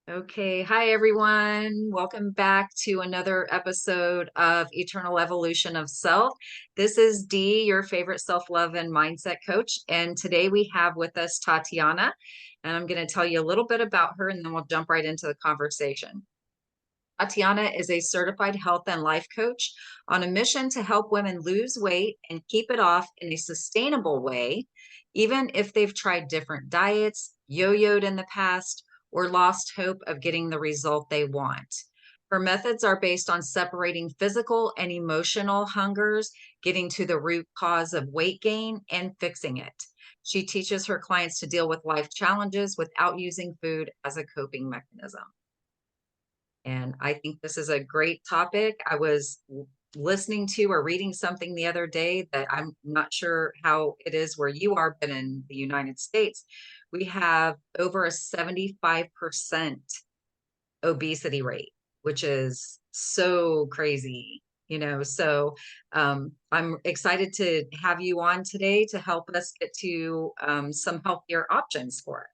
Okay, hi everyone. Welcome back to another episode of Eternal Evolution of Self. This is Dee, your favorite self-love and mindset coach, and today we have with us Tatiana, and I'm going to tell you a little bit about her and then we'll jump right into the conversation. Tatiana is a certified health and life coach on a mission to help women lose weight and keep it off in a sustainable way, even if they've tried different diets, yo-yoed in the past, or lost hope of getting the result they want. Her methods are based on separating physical and emotional hungers, getting to the root cause of weight gain, and fixing it. She teaches her clients to deal with life challenges without using food as a coping mechanism. And I think this is a great topic. I was listening to or reading something the other day that I'm not sure how it is where you are, but in the United States, we have over a 75% obesity rate, which is so crazy. I'm excited to have you on today to help us get to some healthier options for us.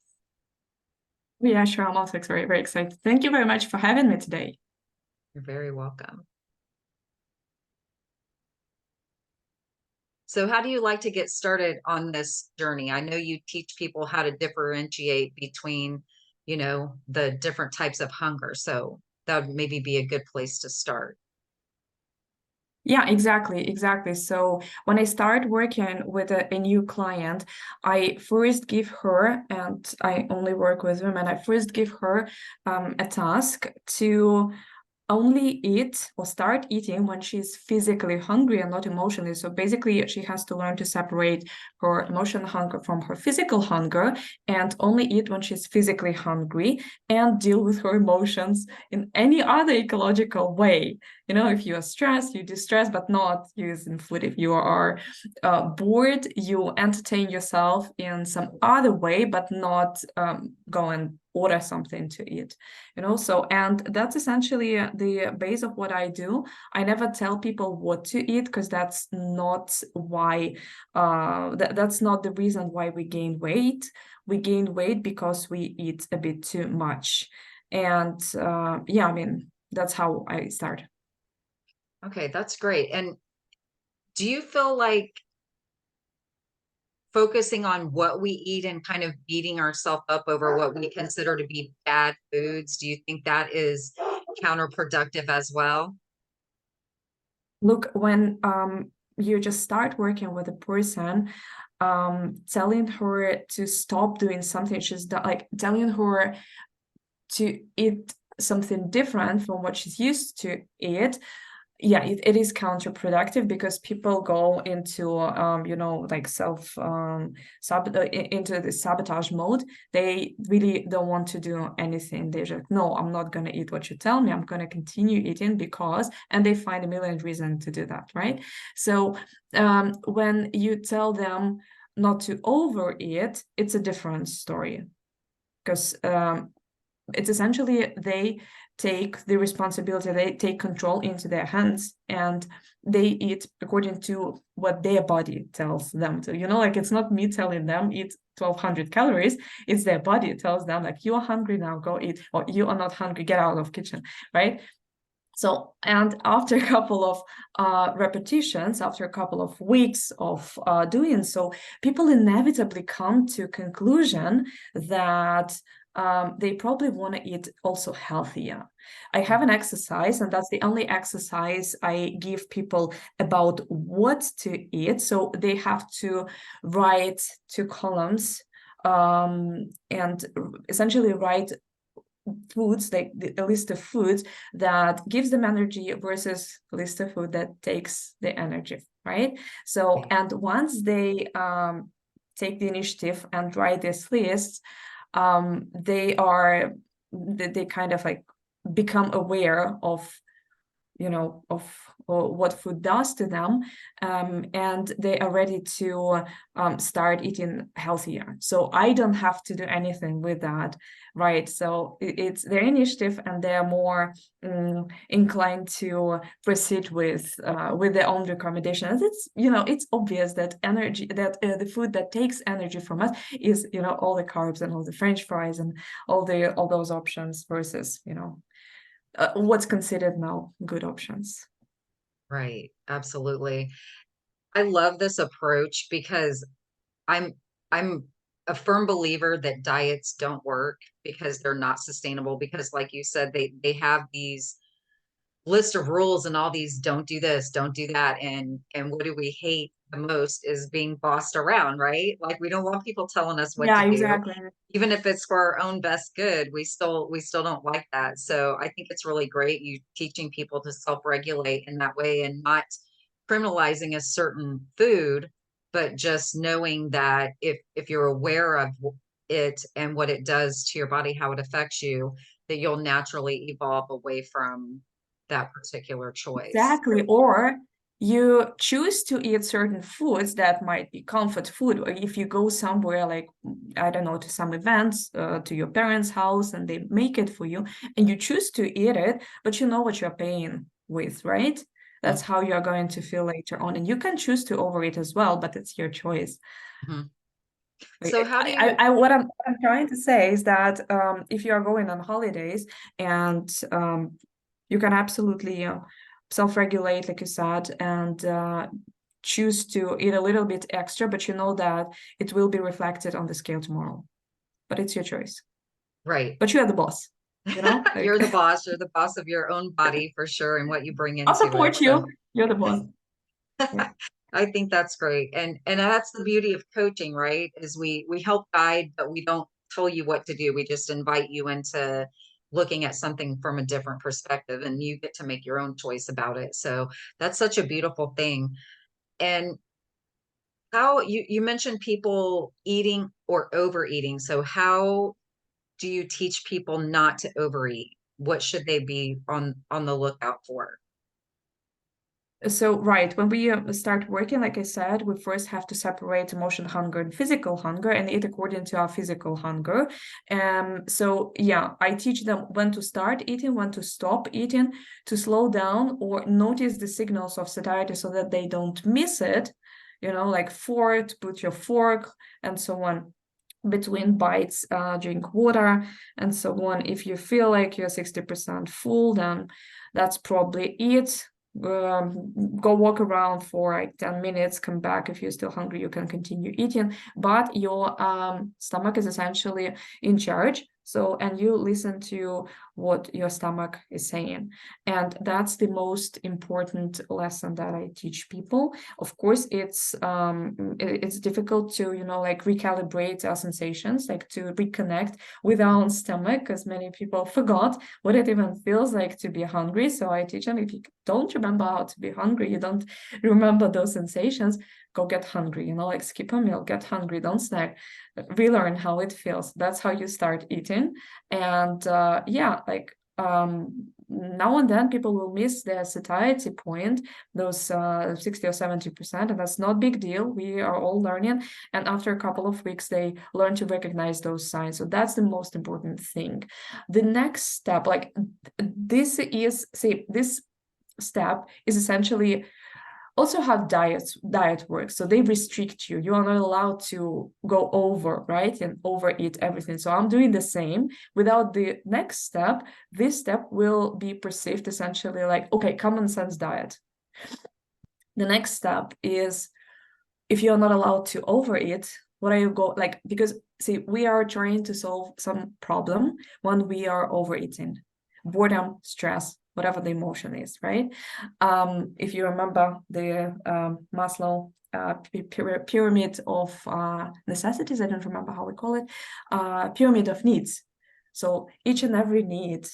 Yeah, sure. I'm also very, very excited. Thank you very much for having me today. You're very welcome. So how do you like to get started on this journey? I know you teach people how to differentiate between, the different types of hunger. So that would maybe be a good place to start. Yeah, exactly. So when I start working with a new client, I first give her, and I only work with women, I first give her a task to only eat or start eating when she's physically hungry and not emotionally. So basically, she has to learn to separate her emotional hunger from her physical hunger and only eat when she's physically hungry and deal with her emotions in any other ecological way. You know, if you are stressed, you distress, but not using food. If you are bored, you entertain yourself in some other way, but not go and order something to eat. So and that's essentially the base of what I do. I never tell people what to eat because that's not why that's not the reason why we gain weight. We gain weight because we eat a bit too much. And yeah, I mean, that's how I start. Okay, that's great. And do you feel like focusing on what we eat and kind of beating ourselves up over what we consider to be bad foods, do you think that is counterproductive as well? Look, when you just start working with a person, telling her to stop doing something like telling her to eat something different from what she's used to eat, yeah, it is counterproductive because people go into like into the sabotage mode. They really don't want to do anything. They're just, no, I'm not going to eat what you tell me, I'm going to continue eating because, and they find a million reasons to do that, right? So when you tell them not to overeat, it's a different story because it's essentially they take the responsibility, they take control into their hands, and they eat according to what their body tells them to. Like it's not me telling them eat 1,200 calories, it's their body tells them like, you are hungry now, go eat, or you are not hungry, get out of kitchen, right? So, and after a couple of repetitions, after a couple of weeks of doing so, people inevitably come to a conclusion that they probably want to eat also healthier. I have an exercise, and that's the only exercise I give people about what to eat. So they have to write 2 columns and essentially write foods, like a list of foods that gives them energy versus a list of food that takes the energy, right? So, and once they take the initiative and write this list, they kind of like become aware of of what food does to them, and they are ready to start eating healthier. So I don't have to do anything with that, right? So it's their initiative, and they're more inclined to proceed with their own recommendations. It's obvious that the food that takes energy from us is all the carbs and all the French fries and all those options versus what's considered now good options. Right. Absolutely. I love this approach because I'm I'm a firm believer that diets don't work because they're not sustainable because like you said they have these list of rules and all these don't do this, don't do that. And what do we hate the most is being bossed around, right? Like we don't want people telling us what Yeah, to do. exactly. Even if it's for our own best good, we still don't like that. So I think it's really great you teaching people to self-regulate in that way and not criminalizing a certain food, but just knowing that if you're aware of it and what it does to your body, how it affects you, that you'll naturally evolve away from that particular choice. Exactly. Or you choose to eat certain foods that might be comfort food. Or if you go somewhere like, I don't know, to some events, to your parents' house, and they make it for you, and you choose to eat it, but you know what you're paying with, right? That's how you're going to feel later on. And you can choose to overeat as well, but it's your choice. Mhm. So how do you What I'm trying to say is that if you are going on holidays, and you can absolutely self-regulate, like you said, and choose to eat a little bit extra, but you know that it will be reflected on the scale tomorrow. But it's your choice. right. But you are the boss, like You're the boss of your own body for sure and what you bring I'll into it. support So you. You're the boss. Yeah. I think that's great. And that's the beauty of coaching, right? Is we help guide, but we don't tell you what to do. We just invite you into looking at something from a different perspective and you get to make your own choice about it. So that's such a beautiful thing. And how you mentioned people eating or overeating. So how do you teach people not to overeat? What should they be on the lookout for? So, right, when we start working, like I said, we first have to separate emotional hunger and physical hunger and eat according to our physical hunger. So, yeah, I teach them when to start eating, when to stop eating, to slow down or notice the signals of satiety so that they don't miss it, like fork, put your fork, and so on. Between bites, drink water, and so on. If you feel like you're 60% full, then that's probably it. Go walk around for like 10 minutes, come back. If you're still hungry, you can continue eating, but your stomach is essentially in charge. So, and you listen to what your stomach is saying. And that's the most important lesson that I teach people. Of course, it's difficult to, like recalibrate our sensations, like to reconnect with our own stomach, because many people forgot what it even feels like to be hungry. So I teach them, if you don't remember how to be hungry, you don't remember those sensations, go get hungry, like skip a meal, get hungry, don't snack, relearn how it feels. That's how you start eating. And yeah, like now and then people will miss their satiety point, those 60 or 70%, and that's not big deal. We are all learning. And after a couple of weeks, they learn to recognize those signs. So that's the most important thing. The next step, like this step is essentially also how diet works. So they restrict you. You are not allowed to go over, right, and overeat everything. So I'm doing the same. Without the next step, this step will be perceived essentially like, okay, common sense diet. The next step is, if you're not allowed to overeat, what are you like, because see, we are trying to solve some problem when we are overeating, boredom, stress, whatever the emotion is, right? If you remember the Maslow pyramid of necessities, I don't remember how we call it, pyramid of needs. So each and every need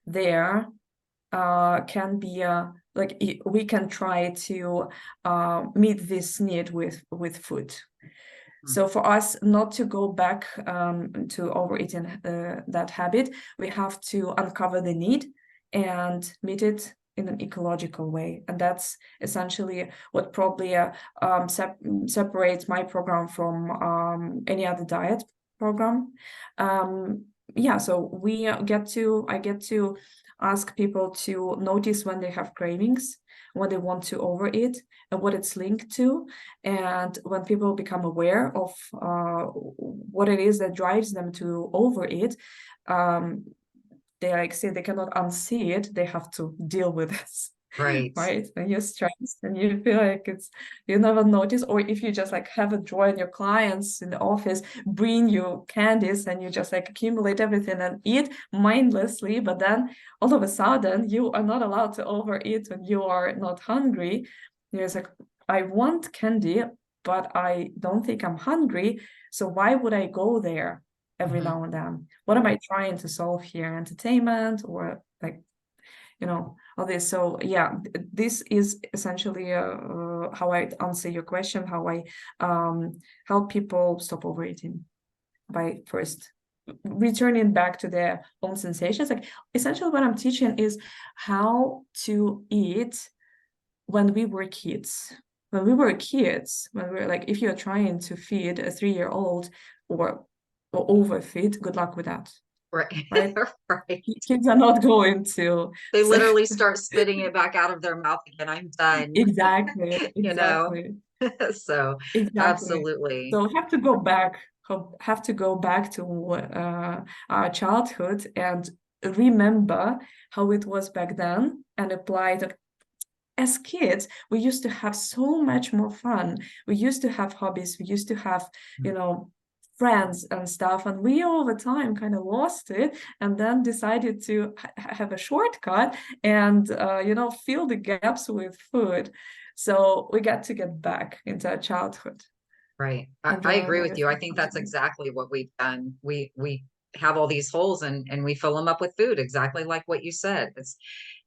there can be like we can try to meet this need with food. So for us not to go back to overeating that habit, we have to uncover the need and meet it in an ecological way. And that's essentially what probably separates my program from any other diet program. Yeah, so I get to ask people to notice when they have cravings, when they want to overeat, and what it's linked to. And when people become aware of what it is that drives them to overeat, um, they like say they cannot unsee it, they have to deal with it. Right. Right? And you're stressed and you feel like you never notice, or if you just like have a drawer and your clients in the office bring you candies and you just like accumulate everything and eat mindlessly, but then all of a sudden you are not allowed to overeat when you are not hungry. You're just like, I want candy, but I don't think I'm hungry, so why would I go there every Hmm. now and then? What am I trying to solve here? Entertainment or like, all this. So yeah, this is essentially how I answer your question, how I help people stop overeating by first returning back to their own sensations. Like essentially what I'm teaching is how to eat when we were kids. When we were kids, when we were like, if you're trying to feed a 3-year-old or overfeed, good luck with that, Right. right? Right. Kids are not going to They say, literally start spitting it back out of their mouth again. I'm done, exactly, you know? exactly, So exactly. absolutely. So have to go back to our childhood and remember how it was back then and apply it. As kids, we used to have so much more fun. We used to have hobbies. We used to have, friends and stuff. And we all the time kind of lost it and then decided to have a shortcut and, fill the gaps with food. So we got to get back into our childhood Right. and I learn agree with you. I everything think that's possible. exactly what we've done. We have all these holes and we fill them up with food, exactly like what you said.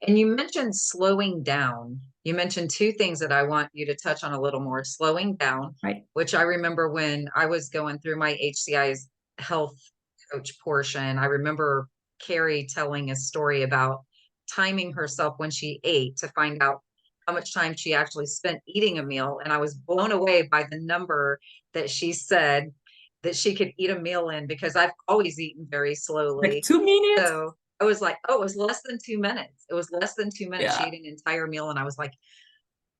And you mentioned slowing down. You mentioned two things that I want you to touch on a little more. Slowing down, Right. which I remember when I was going through my HCI's health coach portion, I remember Carrie telling a story about timing herself when she ate to find out how much time she actually spent eating a meal. And I was blown away by the number that she said that she could eat a meal in because I've always eaten very Like slowly. 2 minutes. So I was like, oh, it was less than 2 minutes. It was less than 2 minutes. She Yeah. ate an entire meal. And I was like,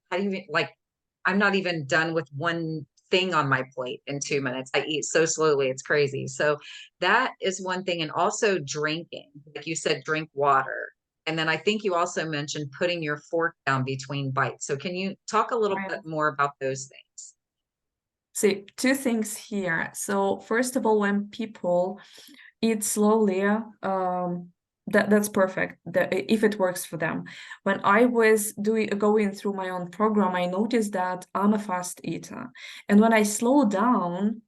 how do you even like, I'm not even done with one thing on my plate in 2 minutes. I eat so slowly. It's crazy. So that is one thing. And also drinking, like you said, drink water. And then I think you also mentioned putting your fork down between bites. So can you talk a little bit Right. more about those things? See, two things here. So first of all, when people eat slowly, that's perfect. If it works for them. When I was going through my own program, I noticed that I'm a fast eater, and when I slow down,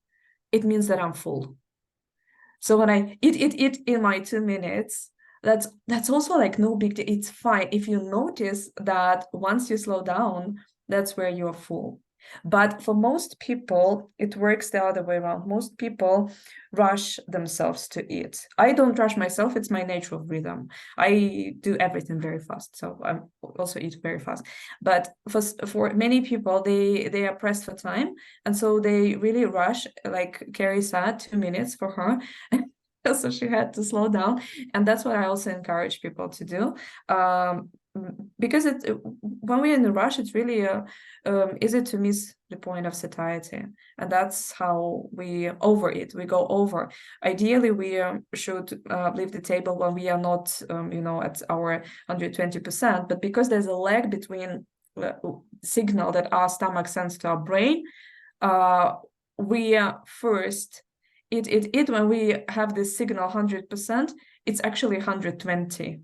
it means that I'm full. So when I eat in my 2 minutes, that's also like no big deal. It's fine if you notice that once you slow down, that's where you're full. But for most people, it works the other way around. Most people rush themselves to eat. I don't rush myself, it's my natural rhythm. I do everything very fast. So I also eat very fast. But for many people, they are pressed for time. And so they really rush, like Carrie said, 2 minutes for her. So she had to slow down, and that's what I also encourage people to do, um, because when we're in a rush, it's really easy to miss the point of satiety, and that's how we overeat. We go over. Ideally, we should leave the table when we are not, at our 120%. But because there's a lag between signal that our stomach sends to our brain, uh, we first it when we have this signal 100%, it's actually 120.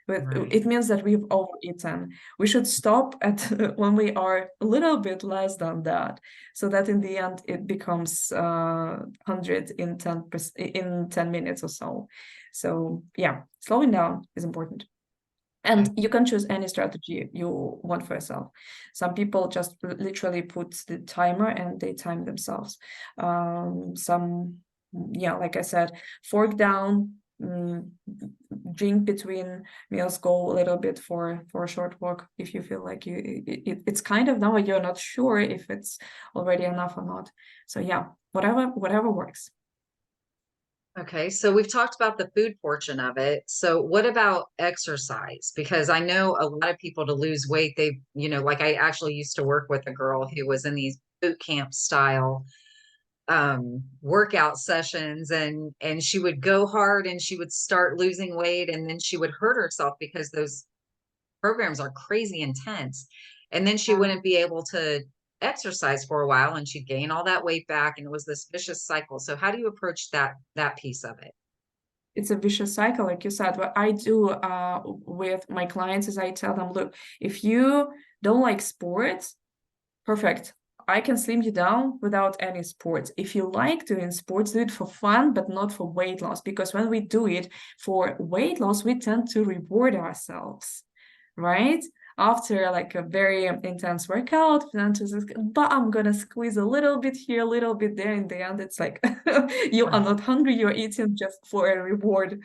But Right. it means that we've overeaten. We should stop at when we are a little bit less than that, so that in the end it becomes 100 in 10 minutes or so. So yeah, slowing down is important. And Okay. you can choose any strategy you want for yourself. Some people just literally put the timer and they time themselves. Some, yeah, like I said, fork down, mm, drink between meals, go a little bit for a short walk if you feel like it's kind of now you're not sure if it's already enough or not. So yeah, whatever works. Okay, so we've talked about the food portion of it. So what about exercise? Because I know a lot of people to lose weight, like I actually used to work with a girl who was in these boot camp style workout sessions, and she would go hard and she would start losing weight, and then she would hurt herself because those programs are crazy intense. And then she wouldn't be able to exercise for a while and she'd gain all that weight back, and it was this vicious cycle. So how do you approach that piece of it? It's a vicious cycle, like you said. What I do with my clients is I tell them, look, if you don't like sports, perfect. I can slim you down without any sports. If you like doing sports, do it for fun, but not for weight loss. Because when we do it for weight loss, we tend to reward ourselves, right? After like a very intense workout, but I'm gonna squeeze a little bit here, a little bit there. In the end, it's like you are Right. not hungry, you're eating just for a reward.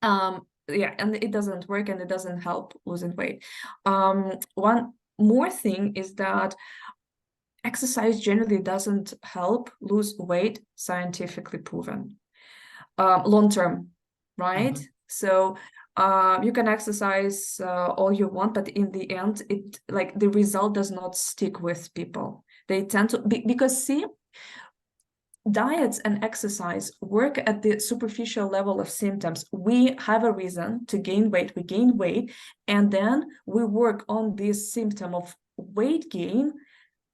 Yeah, and it doesn't work and it doesn't help losing weight. One more thing is that exercise generally doesn't help lose weight, scientifically proven. Long term, right? Mhm. So you can exercise all you want, but in the end, it like the result does not stick with people. They tend to because see, diets and exercise work at the superficial level of symptoms. We have a reason to gain weight, we gain weight, and then we work on this symptom of weight gain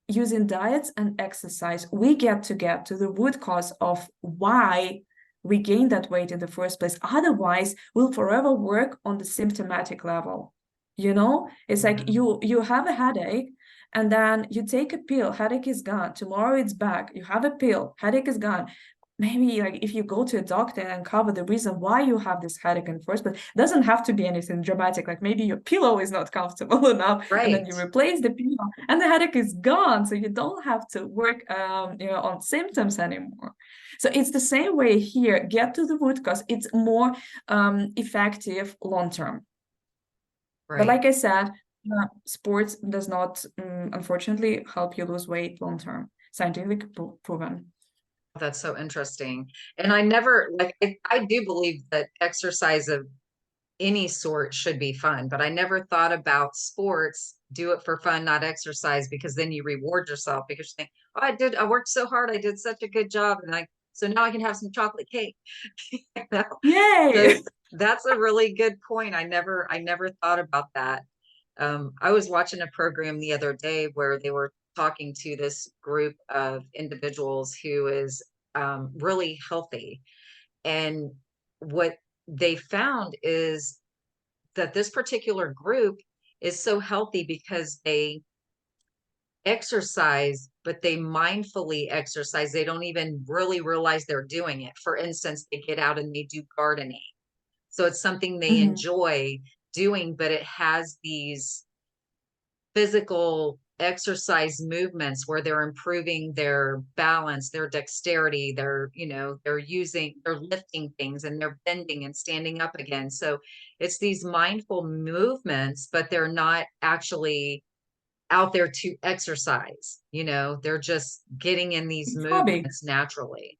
using diets and exercise. We get to the root cause of why we gain that weight in the first place. Otherwise, we'll forever work on the symptomatic level. It's like Mhm. you have a headache and then you take a pill, headache is gone. Tomorrow it's back. You have a pill, headache is gone. Maybe like if you go to a doctor and uncover the reason why you have this headache in the first place, it doesn't have to be anything dramatic. Like maybe your pillow is not comfortable enough, and then Right. you replace the pillow, and the headache is gone. So you don't have to work, on symptoms anymore. So it's the same way here. Get to the root cause. It's more effective long term. But Right. like I said, sports does not, unfortunately, help you lose weight long term. Scientific proven. That's so interesting. And I never like I do believe that exercise of any sort should be fun, but I never thought about sports, do it for fun, not exercise, because then you reward yourself because you think, oh, I worked so hard, I did such a good job, and so now I can have some chocolate cake. You know? So Yay! that's a really good point. I never thought about that. I was watching a program the other day where they were talking to this group of individuals who is really healthy. And what they found is that this particular group is so healthy because they exercise, but they mindfully exercise. They don't even really realize they're doing it. For instance, they get out and they do gardening. So it's something they Mhm. enjoy doing, but it has these physical exercise movements where they're improving their balance, their dexterity, they're lifting things and they're bending and standing up again. So it's these mindful movements, but they're not actually out there to exercise, they're just getting in these Hobby. movements naturally.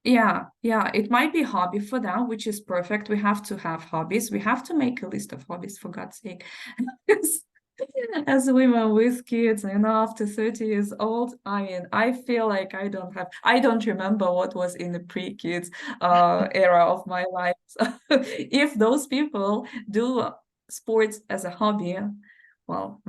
Yeah, yeah, it might be hobby for them, which is perfect. We have to have hobbies. We have to make a list of hobbies, for God's sake. As women with kids, after 30 years old, I mean, I feel like I don't remember what was in the pre-kids era of my life. So if those people do sports as a hobby, well,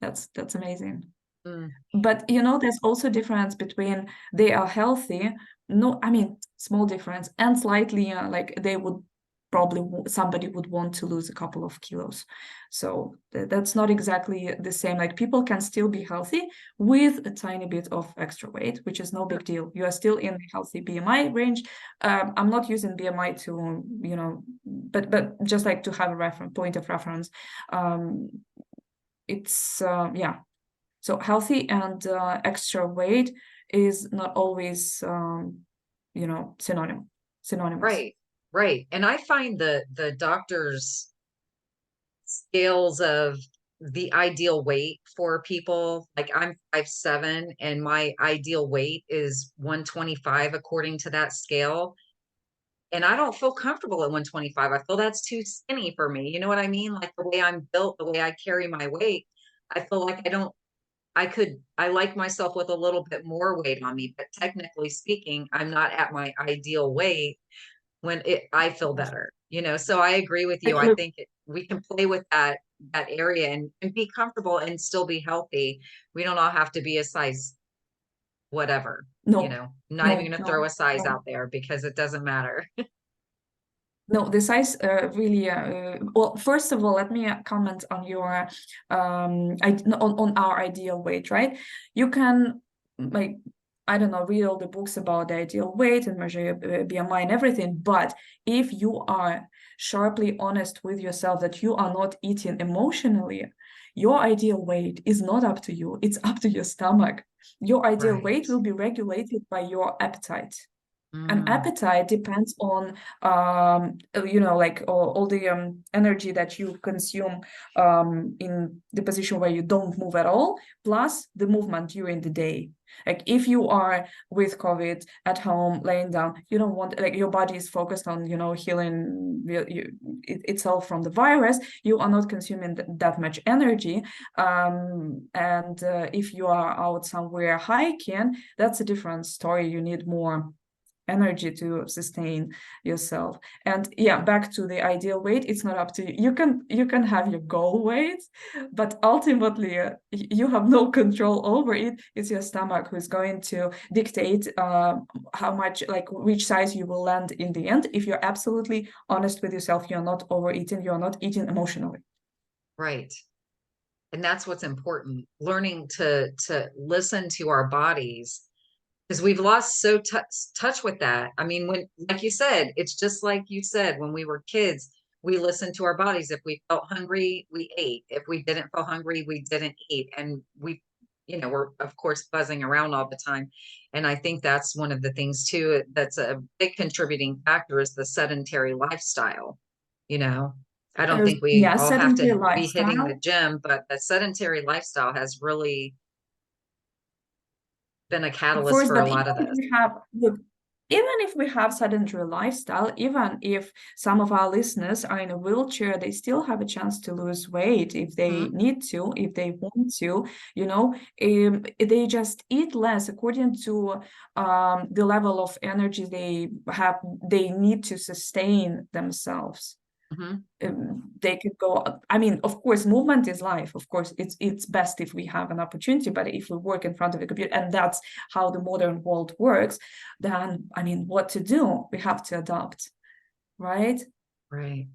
that's amazing. Mm, But there's also difference between they are healthy, no, I mean small difference, and slightly like they would probably somebody would want to lose a couple of kilos. So that's not exactly the same. Like people can still be healthy with a tiny bit of extra weight, which is no big deal. You are still in the healthy BMI range. I'm not using BMI to, but just like to have a reference point of reference. Um, it's yeah, so healthy and extra weight is not always, synonymous. right. right. And I find the doctor's scales of the ideal weight for people, like I'm 5'7" and my ideal weight is 125 according to that scale. And I don't feel comfortable at 125. I feel that's too skinny for me. You know what I mean? Like the way I'm built, the way I carry my weight, I feel like I like myself with a little bit more weight on me, but technically speaking, I'm not at my ideal weight I feel better, so I agree with you. Like, I look, think we can play with that area and be comfortable and still be healthy. We don't all have to be a size whatever, no, I'm not even no, going to throw no, a size no. out there because it doesn't matter. No, the size really. Well, first of all, let me comment on your on our ideal weight, right? You can like I don't know, read all the books about the ideal weight and measure your BMI and everything, but if you are sharply honest with yourself that you are not eating emotionally, your ideal weight is not up to you; it's up to your stomach. Your ideal Right. weight will be regulated by your appetite. And Mm, appetite depends on like all the energy that you consume in the position where you don't move at all, plus the movement during the day. Like if you are with COVID at home laying down, you don't want, like, your body is focused on healing itself from the virus. You are not consuming that much energy. And if you are out somewhere hiking, that's a different story. You need more energy to sustain yourself. And yeah, back to the ideal weight, it's not up to you. You can have your goal weight, but ultimately you have no control over it. It's your stomach who's going to dictate how much, like, which size you will land in the end. If you're absolutely honest with yourself, you're not overeating, you're not eating emotionally. right. And that's what's important, learning to listen to our bodies because we've lost touch with that. I mean, when, like you said, it's just like you said, when we were kids, we listened to our bodies. If we felt hungry, we ate. If we didn't feel hungry, we didn't eat. And we're of course buzzing around all the time. And I think that's one of the things too, that's a big contributing factor is the sedentary lifestyle. You know, I don't There's, think we yeah, all have sedentary to be hitting the lifestyle. gym, but the sedentary lifestyle has really been a Of catalyst course, for a but lot of this. even if we have sedentary lifestyle, even if some of our listeners are in a wheelchair, they still have a chance to lose weight if they Mhm. need to, if they want to, they just eat less according to the level of energy they need to sustain themselves. Mhm. They could go. I mean, of course, movement is life. Of course, it's best if we have an opportunity, but if we work in front of a computer and that's how the modern world works, then I mean, what to do? We have to adapt, right? Right.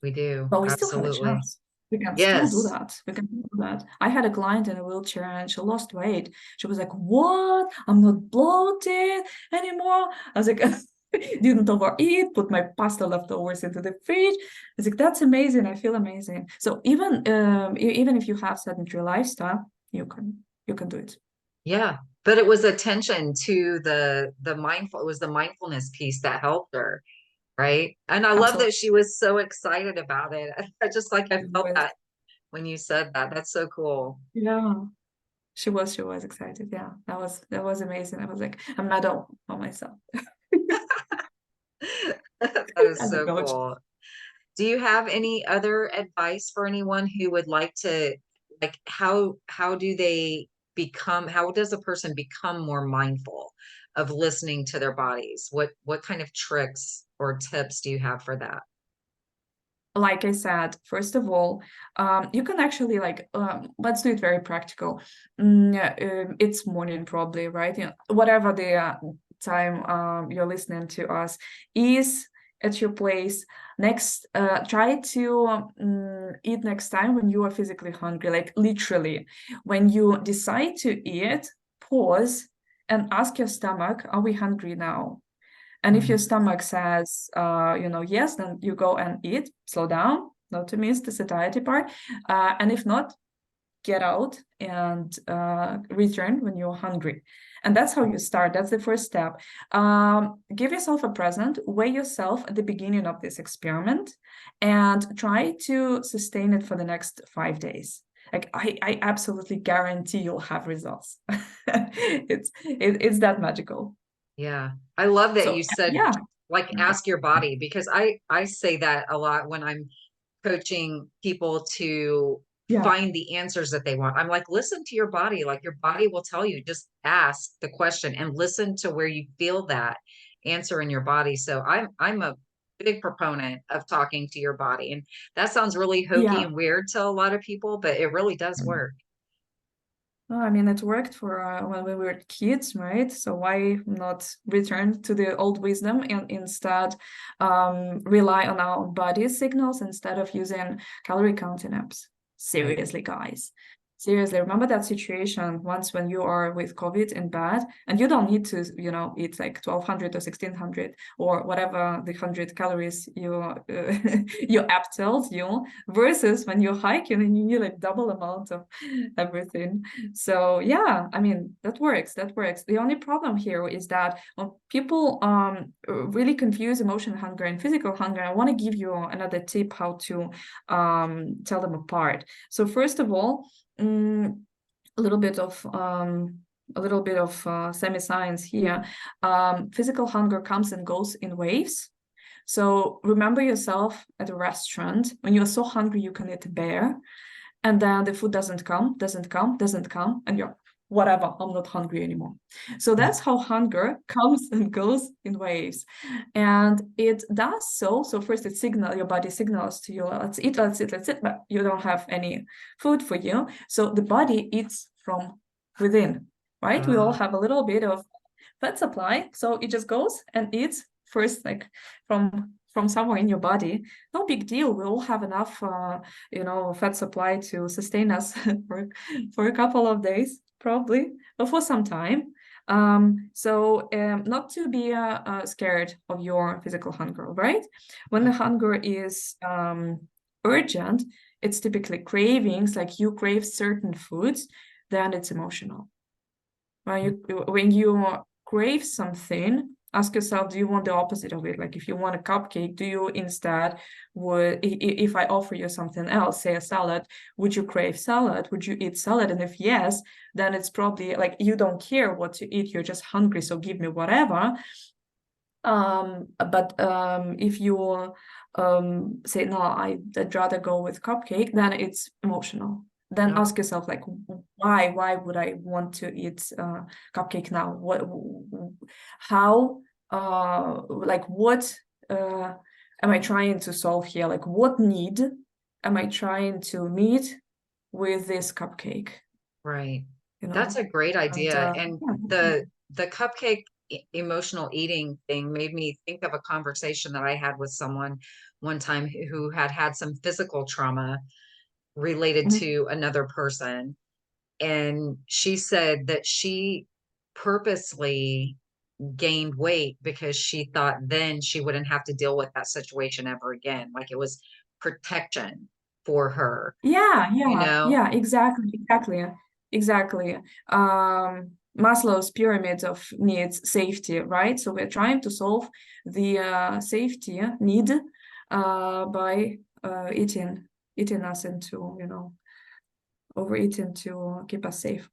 We do. But we still have a Absolutely. chance. We can still do Yes. that. We can do that. I had a client in a wheelchair and she lost weight. She was like, "What? I'm not bloated anymore." I was like, didn't overeat, put my pasta leftovers into the fridge. I was like, "That's amazing. I feel amazing." So even if you have sedentary lifestyle, you can do it. Yeah. But it was attention to it was the mindfulness piece that helped her, right? And I love Absolutely. that she was so excited about it. I It felt was, that when you said that. That's so cool. yeah. She was excited. Yeah. That was amazing. I was like a medal for myself That is as a so coach. cool. Do you have any other advice for anyone who would like to, like, how does a person become more mindful of listening to their bodies? What kind of tricks or tips do you have for that? Like I said, first of all, you can actually, like, let's do it very practical. It's morning probably, right? Whatever the time you're listening to us is at your place. Next, try to eat next time when you are physically hungry, like literally. When you decide to eat, pause and ask your stomach, are we hungry now? And if your Mm, stomach says, yes, then you go and eat, slow down, not to miss the satiety part. And if not, get out and return when you're hungry. And that's how you start. That's the first step. Give yourself a present, weigh yourself at the beginning of this experiment, and try to sustain it for the next 5 days. Like I absolutely guarantee you'll have results. It's that magical. Yeah. I love that you So said yeah, like ask your body, because I say that a lot when I'm coaching people to yeah, find the answers that they want. I'm like, listen to your body. Like your body will tell you, just ask the question and listen to where you feel that answer in your body. So I'm a big proponent of talking to your body. And that sounds really hokey yeah. and weird to a lot of people, but it really does work. No, I mean, it worked for when we were kids, right? So why not return to the old wisdom and instead rely on our body signals instead of using calorie counting apps? Right. Seriously, guys. Seriously, remember that situation once when you are with COVID in bed and you don't need to, eat like 1200 or 1600 or whatever the 100 calories your app tells you versus when you're hiking and you need like double amount of everything. So yeah, I mean that works. That works. The only problem here is that when people really confuse emotional hunger and physical hunger, I want to give you another tip how to tell them apart. So first of all, a little bit of semi-science here. Physical hunger comes and goes in waves. So remember yourself at a restaurant when you're so hungry you can eat a bear, and then the food doesn't come, and you're whatever, I'm not hungry anymore. So that's how hunger comes and goes in waves. And it does so first your body signals to you, let's eat, but you don't have any food for you, so the body eats from within, right? We all Uh, have a little bit of fat supply, so it just goes and eats first, like from somewhere in your body. No big deal, we all have enough fat supply to sustain us for a couple of days, probably, or for some time. Not to be scared of your physical hunger, right? When the hunger is urgent, it's typically cravings, like you crave certain foods, then it's emotional. When you crave something, ask yourself, do you want the opposite of it? Like if you want a cupcake, do you instead if I offer you something else, say a salad, would you crave salad? Would you eat salad? And if yes, then it's probably like you don't care what to eat, you're just hungry, so give me whatever. But if you say no, I'd rather go with cupcake, then it's emotional. Then yep. ask yourself, like, why would I want to eat cupcake now? How, like, what am I trying to solve here? Like, what need am I trying to meet with this cupcake? Right. You That's know, a great and idea. And yeah. the cupcake emotional eating thing made me think of a conversation that I had with someone one time who had had some physical trauma related Mhm. to another person. And she said that she purposely gained weight because she thought then she wouldn't have to deal with that situation ever again. Like it was protection for her, Yeah, you yeah, know? yeah, exactly. Maslow's pyramid of needs, safety, right? So we're trying to solve the safety need by eating us into, overeating to keep us safe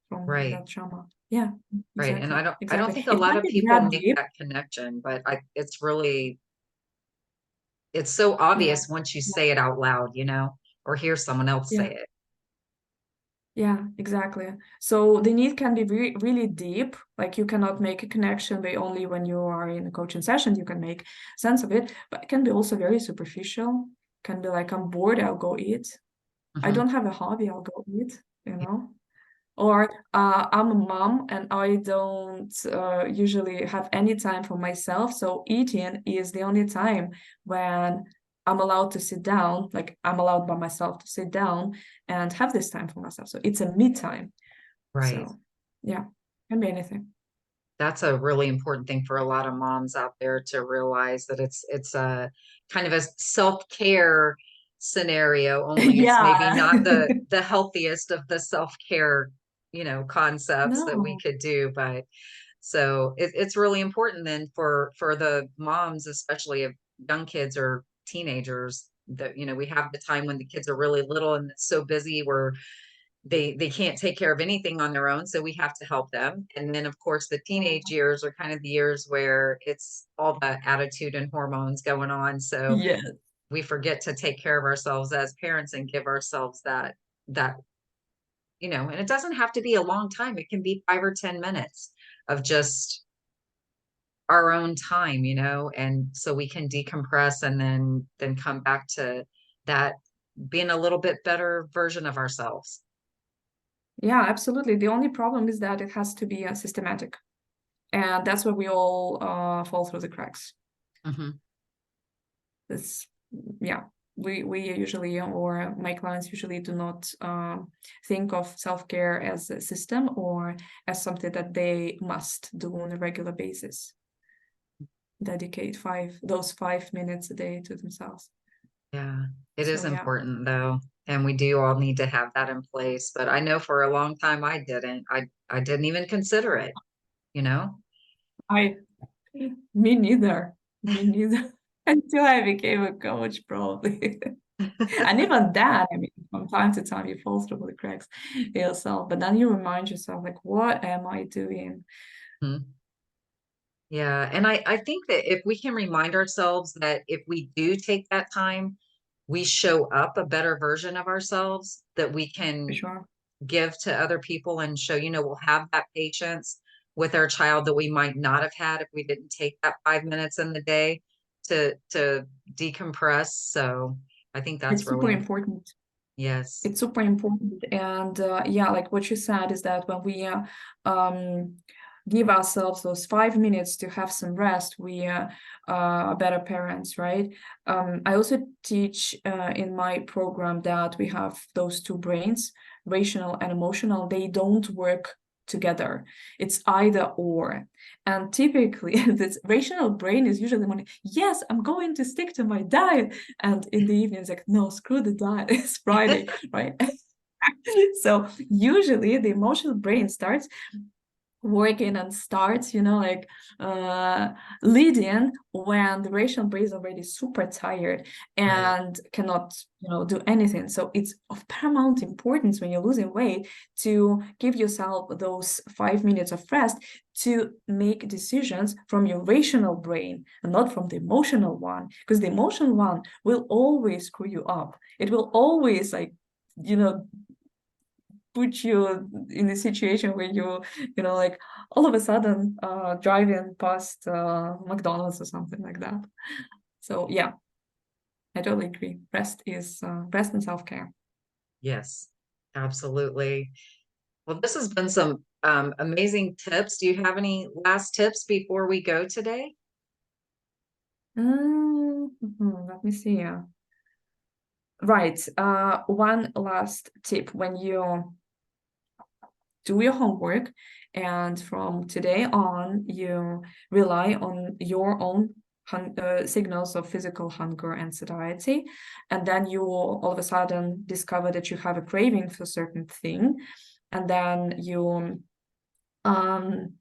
from Right. that trauma. Yeah, Right. And exactly, I don't exactly. think a It lot might of be people that make deep. that connection, but it's really, it's so Yeah. obvious once you say it out loud, you know, or hear someone else say Yeah. it. Yeah, exactly. So the need can be really deep. Like you cannot make a connection by only when you are in a coaching session, you can make sense of it, but it can be also very superficial. Can be like, I'm bored, I'll go eat. I Hmm. don't have a hobby, I'll go eat, you know? Or I'm a mom and I don't usually have any time for myself. So eating is the only time when I'm allowed to sit down, like I'm allowed by myself to sit down and have this time for myself. So it's a me time. Right. So yeah, can be anything. That's a really important thing for a lot of moms out there to realize that it's a kind of a self-care scenario, only it's Yeah. maybe not the healthiest of the self-care, concepts that we No. could do. But so it's really important then for the moms, especially of young kids or teenagers, that we have the time when the kids are really little and it's so busy where they can't take care of anything on their own, so we have to help them. And then of course the teenage years are kind of the years where it's all the attitude and hormones going on, so Yes. we forget to take care of ourselves as parents and give ourselves that and it doesn't have to be a long time. It can be 5 or 10 minutes of just our own time, and so we can decompress and then come back to that being a little bit better version of ourselves. Yeah, absolutely. The only problem is that it has to be systematic. And that's where we all fall through the cracks. Hmm. It's, yeah, we usually, or my clients usually do not think of self-care as a system or as something that they must do on a regular basis. Dedicate those 5 minutes a day to themselves. Yeah, it is So yeah, important though. And we do all need to have that in place. But I know for a long time I didn't. I didn't even consider it, you know? I me neither. Me neither. Until I became a coach, probably. And even that, I mean, from time to time you fall through the cracks yourself, but then you remind yourself, like, what am I doing? Mhm. Yeah. And I think that if we can remind ourselves that if we do take that time, we show up a better version of ourselves that we For can sure. give to other people and show, we'll have that patience with our child that we might not have had if we didn't take that 5 minutes in the day to decompress. So I think that's It's super really important. important. Yes. It's super important. And yeah, like what you said is that when we um, give ourselves those 5 minutes to have some rest, we are better parents, right? I also teach in my program that we have those two brains, rational and emotional. They don't work together. It's either or. And typically, this rational brain is usually the one, yes, I'm going to stick to my diet. And in the evening, it's like, no, screw the diet. It's Friday, right? So usually the emotional brain starts working and starts, like uh, leading when the rational brain is already super tired Right. and cannot, do anything. So it's of paramount importance when you're losing weight to give yourself those 5 minutes of rest to make decisions from your rational brain and not from the emotional one, because the emotional one will always screw you up. It will always you know put you in a situation where like all of a sudden driving past McDonald's or something like that. So yeah, I totally agree. Rest and self-care. Yes, absolutely. Well, this has been some amazing tips. Do you have any last tips before we go today? Let me see. Right. One last tip: when you do your homework, and from today on, you rely on your own signals of physical hunger and satiety, and then you will all of a sudden discover that you have a craving for a certain thing, and then um,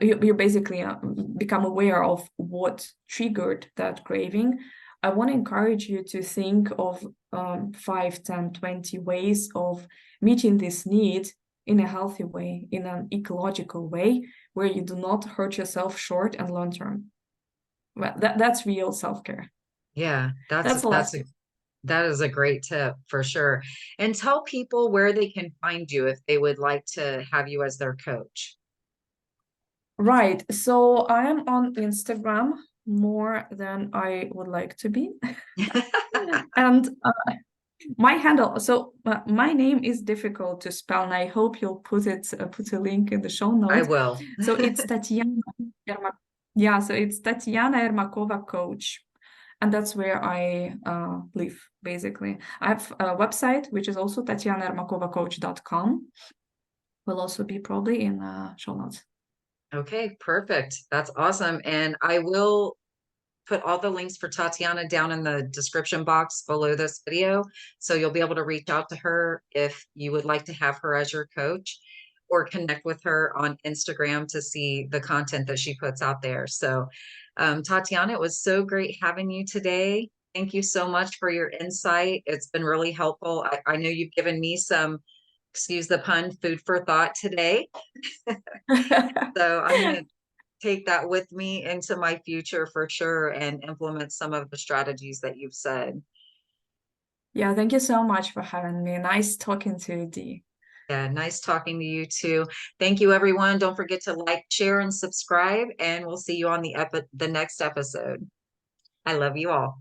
you basically become aware of what triggered that craving. I want to encourage you to think of 5, 10, 20 ways of meeting this need in a healthy way, in an ecological way, where you do not hurt yourself short and long term. Well, that's real self-care. Yeah, that's That's the that's last a tip. that is a great tip for sure. And tell people where they can find you if they would like to have you as their coach. Right. So I am on Instagram more than I would like to be. And my handle, so my name is difficult to spell, and I hope you'll put a link in the show I notes. will. So it's Tatiana. Yeah, so it's Tatiana Ermakova Coach, and that's where I live basically. I have a website which is also tatianaermakovacoach.com. Will also be probably in show notes. Okay, perfect. That's awesome. And I will put all the links for Tatiana down in the description box below this video. So you'll be able to reach out to her if you would like to have her as your coach or connect with her on Instagram to see the content that she puts out there. So, Tatiana, it was so great having you today. Thank you so much for your insight. It's been really helpful. I know you've given me some, excuse the pun, food for thought today. So I'm going to take that with me into my future for sure and implement some of the strategies that you've said. Yeah, thank you so much for having me. Nice talking to you, Dee. Yeah, nice talking to you too. Thank you, everyone. Don't forget to like, share, and subscribe, and we'll see you on the next episode. I love you all.